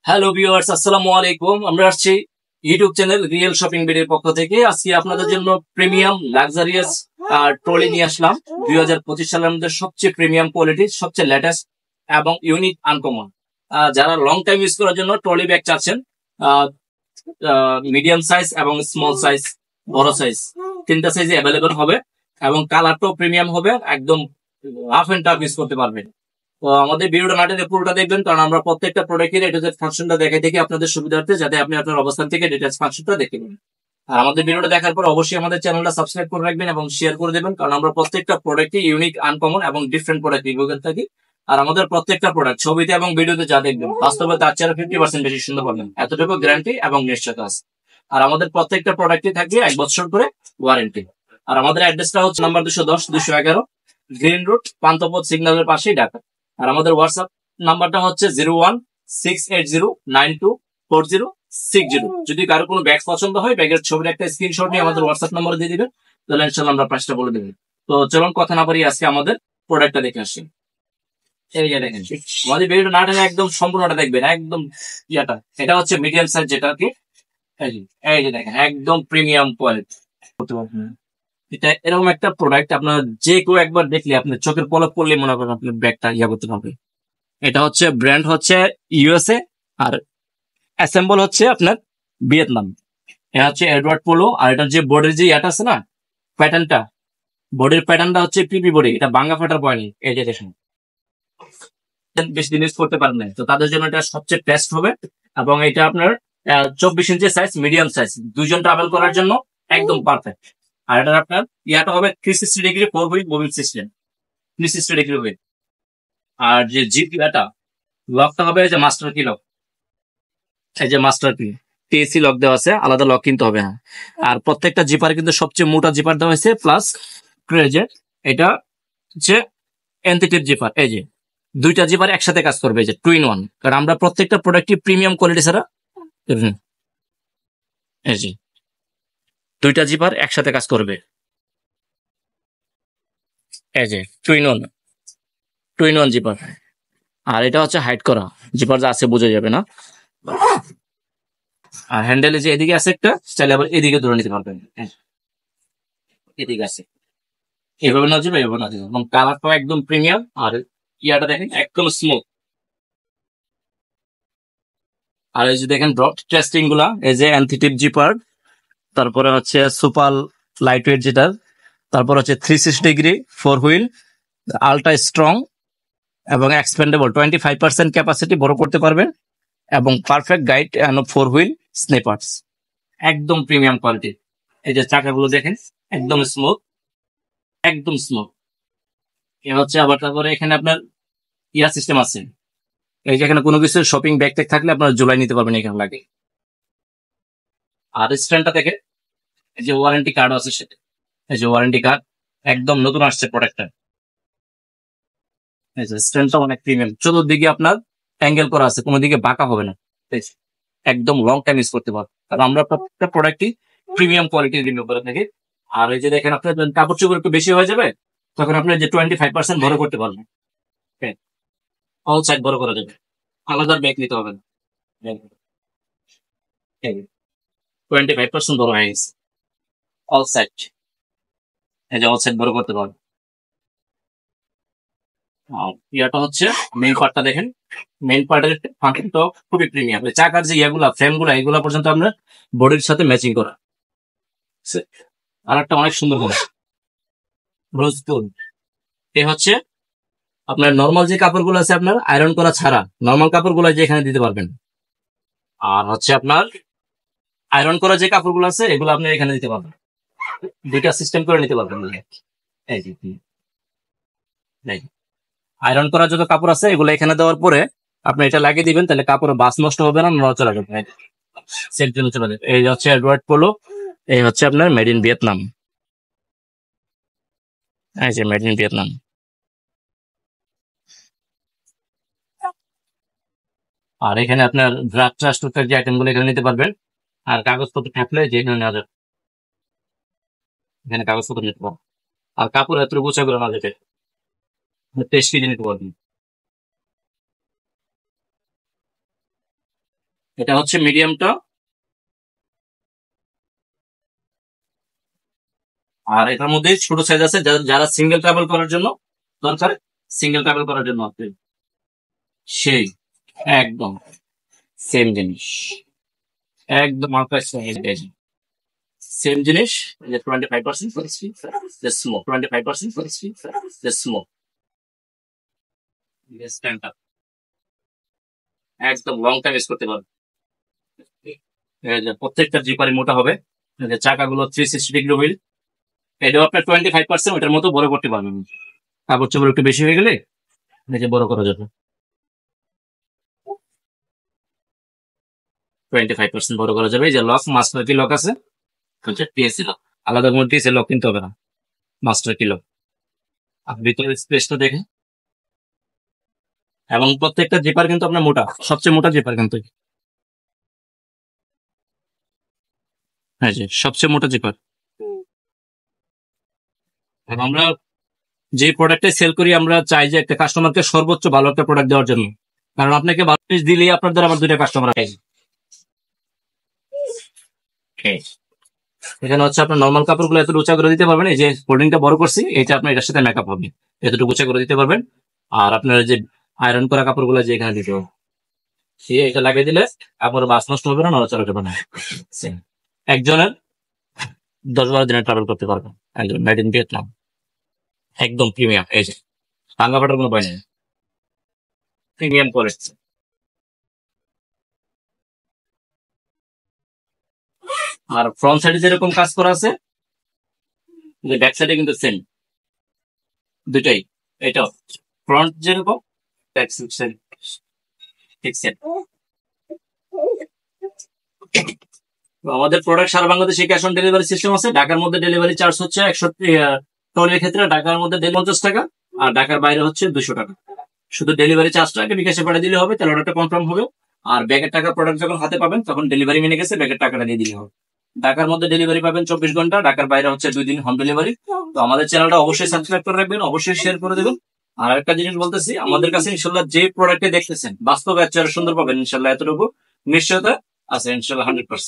Hello viewers, আসসালামু আলাইকুম। আমরা আসছি ইউটিউব চ্যানেল রিয়েল শপিং বিডির পক্ষ থেকে। আজকে আপনাদের জন্য প্রিমিয়াম লাক্সারিয়াস ট্রলি নিয়ে আসলাম। 2025 সালের মধ্যে সবচেয়ে প্রিমিয়াম কোয়ালিটি, সবচেয়ে লেটেস্ট এবং ইউনিক আনকমন। যারা লং টাইম ইউজ করার জন্য ট্রলি ব্যাগ চাচ্ছেন, মিডিয়াম সাইজ এবং স্মল সাইজ, বড় সাইজ, তিনটা সাইজে অ্যাভেলেবল হবে এবং কালারটাও প্রিমিয়াম হবে। একদম হাফ এন্ড টাফ ইউজ করতে পারবেন। তো আমাদের ভিডিওটা না টেনে পুরোটা দেখবেন, কারণ আমরা প্রত্যেকটা প্রোডাক্টের ডিটেইলস ফাংশনটা দেখাই থেকে আপনাদের সুবিধার্থে, যাতে আপনি আপনার অবস্থান থেকে ডিটেইলস ফাংশনটা দেখতে পারেন। আর আমাদের ভিডিওটা দেখার পর অবশ্যই আমাদের চ্যানেলটা সাবস্ক্রাইব করে রাখবেন এবং শেয়ার করে দেবেন, কারণ আমরা প্রত্যেকটা প্রোডাক্টই ইউনিক, আনকমন এবং ডিফারেন্ট প্রোডাক্ট রিভিউ করে থাকি। আর আমাদের প্রত্যেকটা প্রোডাক্ট ছবিতে এবং ভিডিওতে যা দেখবেন, বাস্তবে তার চেয়ে 50% বেশি সুন্দর পাবেন, এতটুকু গ্যারান্টি এবং নিশ্চয়তা আছে। আর আমাদের প্রত্যেকটা প্রোডাক্টই থাকবে 1 বছর করে ওয়ারেন্টি। আর আমাদের অ্যাড্রেসটা হচ্ছে নাম্বার 210-211 গ্রিন রোড, পান্থপথ সিগন্যালের পাশেই, ঢাকা। আর আমাদের হোয়াটসঅ্যাপ নাম্বারটা হচ্ছে 0168092406। যদি কারো কোনো ব্যাগ পছন্দ হয়, ব্যাগের ছবির একটা স্ক্রিনশট নিয়ে আমাদের হোয়াটসঅ্যাপ নাম্বারে দিয়ে দিবেন, তাহলে ইনশাল্লাহ আমরা প্রাইসটা বলে দেবেন। তো চলুন কথা না বাড়িয়ে আজকে আমাদের প্রোডাক্টটা দেখে আসি। এই যে দেখেন, আমাদের ভিডিওটা না টেনে একদম সম্পূর্ণটা দেখবেন, একদম ইয়াটা। এটা হচ্ছে মিডিয়াম সাইজ, যেটা কি এই যে দেখেন, একদম প্রিমিয়াম কোয়ালিটি। এটা এরকম একটা প্রোডাক্ট, আপনার যে কেউ একবার দেখলে আপনার চোখের পলক পড়লে মনে করেন আপনি ব্যাগটা ইয়া করতে পারবে। এটা হচ্ছে ব্র্যান্ড হচ্ছে ইউএসএ, আর অ্যাসেম্বল হচ্ছে আপনার ভিয়েতনাম। এটা হচ্ছে এডওয়ার্ড পোলো। আর এটার যে বডির যে ইয়াটা আছে না, প্যাটার্নটা, বডির প্যাটার্নটা হচ্ছে পিপি বডি, এটা ভাঙা ফাটার ভয় নেই। এই যে দেখুন, বেশি দিন ইউজ করতে পারেন না, তো তাদের জন্য এটা সবচেয়ে বেস্ট হবে। এবং এটা আপনার 24 ইঞ্চি সাইজ, মিডিয়াম সাইজ, দুইজন ট্রাভেল করার জন্য একদম পারফেক্ট। আর এটা আপনার ইয়াটা হবে 360 degree 4 wheel mobile system, 360 degree wheel. আর যে জিপ ইয়াটা, লকটা হবে যে মাস্টার কি লক, এই যে মাস্টার কি টিএসি লক দেওয়া আছে, আলাদা লক কিনতে হবে না। আর প্রত্যেকটা জিপার কিন্তু সবচেয়ে মোটা জিপার দেওয়া হয়েছে, প্লাস যে এটা হচ্ছে এনটিটিভ জিপার। এই যে দুইটা জিপার একসাথে কাজ করবে, যে 2 in 1। কারণ আমরা প্রত্যেকটা প্রোডাক্টই প্রিমিয়াম কোয়ালিটি ছাড়া, এই যে দুইটা জিপার একসাথে কাজ করবে। এই যে 2 in 1 জিপার। আর এটা হচ্ছে হাইড করা জিপার, যা আছে বোঝা যাবে না। আর হ্যান্ডেলে যে এদিকে আছে একটা, চাইলে আবার এদিকে ধরে নিতে পারবেন। এদিকে আছে, এভাবে না যাবে, এভাবে না যাবে, এবং কালারটাও একদম প্রিমিয়াম। আর ইয়াটা দেখেন, একদম স্মুথ। আর এই যে দেখেন ড্রপ টেস্টিং গুলা, এই যে অ্যান্থিটিভ জিপার, তারপরে হচ্ছে সুপার লাইট ওয়েট যেটা, তারপর হচ্ছে 360 ডিগ্রি 4 হুইল, আলট্রা স্ট্রং এবং এক্সপেন্ডেবল, 25% ক্যাপাসিটি বড় করতে পারবেন, এবং পারফেক্ট গাইড অ্যান্ড 4 হুইল স্নেপার্স, একদম প্রিমিয়াম কোয়ালিটি। এই যে চাকাগুলো দেখেন, একদম স্মুথ, একদম স্মুথ। এ হচ্ছে আবার, তারপরে এখানে আপনার ইয়ার সিস্টেম আছে। এই যে এখানে কোনো কিছু শপিং ব্যাগ ট্যাগ থাকলে আপনারা ঝুলাই নিতে পারবেন এখানে লাগে। আর স্ট্যান্ডটা দেখে, এই যে ওয়ারেন্টি কার্ড আছে সেটা, এই যে ওয়ারেন্টি কার্ড, একদম নতুন আসছে প্রোডাক্টটা। এই যে স্ট্যান্ডটা অনেক প্রিমিয়াম, চতুর্দিকে আপনার অ্যাঙ্গেল করা আছে, কোনো দিকে বাঁকা হবে না। এই যে, একদম লং টাইম ইউজ করতে পারবেন, কারণ আমরা প্রত্যেকটা প্রোডাক্টই প্রিমিয়াম কোয়ালিটি রিভিউ করে থাকি। আর এই যে দেখেন, আপনার যখন কাপড় চোপড় একটু বেশি হয়ে যাবে, তখন আপনি যে 25% বড় করতে পারবেন, অল সাইড বড় করা যাবে, আলাদা ব্যাগ নিতে হবে না। 25% বড় হয়ে গেছে অল সাইড। এই যে অল সাইড বড় করতে পারবেন। আর ইয়াটা হচ্ছে মেইন পার্টটা দেখেন, মেইন পার্টের ফাংশনটা খুবই প্রিমিয়াম। চাকার যে ইয়াগুলা, ফ্রেম গুলা, এগুলা পর্যন্ত আপনার বডির সাথে ম্যাচিং করা। আর একটা অনেক সুন্দর জিনিস, রোজ গোল্ড। এ হচ্ছে আপনার নর্মাল যে কাপড়গুলো আছে, আপনার আয়রন করা ছাড়া নর্মাল কাপড়গুলো যে এখানে দিতে পারবেন। আর হচ্ছে আপনার আয়রন করা যে কাপড়গুলো আছে, এগুলো আপনি এখানে দিতে পারবেন, দুইটা সিস্টেম করে নিতে পারবেন। এই যে আয়রন করা যত কাপড় আছে, এগুলো এখানে দেওয়ার পরে আপনি এটা লাগিয়ে দিবেন, তাহলে কাপড়ে বাস নষ্ট হবে না, নড়াচড়া করবে না, সেট জন্য চলে যাবে। এই হচ্ছে এডওয়ার্ড পোলো, এই হচ্ছে আপনার মেড ইন ভিয়েতনাম। এই যে মেড ইন ভিয়েতনাম। আর এখানে আপনার ড্রাগ ট্রাস্ট যে আইটেম গুলো এখানে নিতে পারবেন। আর কাগজপত্র থাকলে যে নেওয়া যাবে, এখানে কাগজপত্র নিতে পারবেন। আর কাপড় এত গোছা করে না যেতে, 23 কেজি নিতে পারবেন। এটা হচ্ছে মিডিয়ামটা, আর এটার মধ্যে ছোট সাইজ আছে যারা সিঙ্গেল ট্রাভেল করার জন্য দরকার, সিঙ্গেল ট্রাভেল করার জন্য আপনি সেই একদম সেম জিনিস, একদম আপনার সেম জিনিস, যে 25% স্মোক, 25% স্মোক, একদম লং টাইম ইউজ করতে পারবেন। এই যে প্রত্যেকটা জিপারি মোটা হবে, এই যে চাকাগুলো 360 ডিগ্রি হুইল, এটাও আপনার 25%, ওটার মতো বড় করতে পারবেন। কাপড় চোপড় একটু বেশি হয়ে গেলে এই যে বড় করা যাবে। 25% বড় করা যাবে। এই যে লক, মাস্টার কি লক আছে, হচ্ছে টিএসসি লক, আলাদা কোনো টিএসসি লক কিনতে হবে না, মাস্টার কি লক। আর ভিতরের স্পেসটা দেখে, এবং প্রত্যেকটা জিপার কিন্তু আপনার মোটা, সবচেয়ে মোটা জিপার কিন্তু, হ্যাঁ যে সবচেয়ে মোটা জিপার। এবং আমরা যে প্রোডাক্টে সেল করি, আমরা চাই যে একটা কাস্টমারকে সর্বোচ্চ ভালো একটা প্রোডাক্ট দেওয়ার জন্য, কারণ আপনাকে ভালো জিনিস দিলেই আপনার দ্বারা আমার 2টা কাস্টমার আসে। এখানে হচ্ছে আপনার নর্মাল কাপড়গুলো এত উঁচা করে দিতে পারবেন, এই যে ফোল্ডিংটা বড় করছি, এটা আপনার এটার সাথে মেকআপ হবে, এতটুকু উঁচা করে দিতে পারবেন। আর আপনার যে আয়রন করা কাপড়গুলো যে এখানে দিতে হবে, সে এটা লাগিয়ে দিলে আপনার বাস নষ্ট হবে না, নড়াচড়া হবে না। একজনের 10-12 দিনে ট্রাভেল করতে পারবেন, একজন মেড ইন ভিয়েতনাম, একদম প্রিমিয়াম। এই যে ভাঙ্গা ফাটার কোনো ভয় নেই, প্রিমিয়াম কোয়ালিটি। আর ফ্রন্ট সাইডে যেরকম কাজ করা আছে, ব্যাক সাইডে কিন্তু সেম, দুটাই। এটা ফ্রন্ট যেরকম, ব্যাক সাইড ঠিক সেম। আমাদের প্রোডাক্ট সারা বাংলাদেশে ক্যাশ অন ডেলিভারি সিস্টেম আছে। ঢাকার মধ্যে ডেলিভারি চার্জ হচ্ছে 100 টনের ক্ষেত্রে ঢাকার মধ্যে 50 টাকা, আর ঢাকার বাইরে হচ্ছে 200 টাকা। শুধু ডেলিভারি চার্জটাকে বিকাশে পাঠিয়ে দিলে হবে, তাহলে অর্ডারটা কনফার্ম হবে। আর ব্যাগের টাকা প্রোডাক্ট যখন হাতে পাবেন তখন ডেলিভারি মেনে গেছে, ব্যাগের টাকাটা দিয়ে দিলে হবে। ঢাকার মধ্যে ডেলিভারি পাবেন 24 ঘন্টা, ঢাকার বাইরে হচ্ছে 2 দিন হোম ডেলিভারি। তো আমাদের চ্যানেলটা অবশ্যই সাবস্ক্রাইব করে রাখবেন, অবশ্যই শেয়ার করে দেবেন। আর একটা জিনিস বলতেছি, আমাদের কাছে ইনশাল্লাহ যে প্রোডাক্টে দেখতেছেন বাস্তবে এর চেয়ে সুন্দর পাবেন ইনশাল্লাহ, এতটুকু নিশ্চয়তা আছে ইনশাল্লাহ 100%।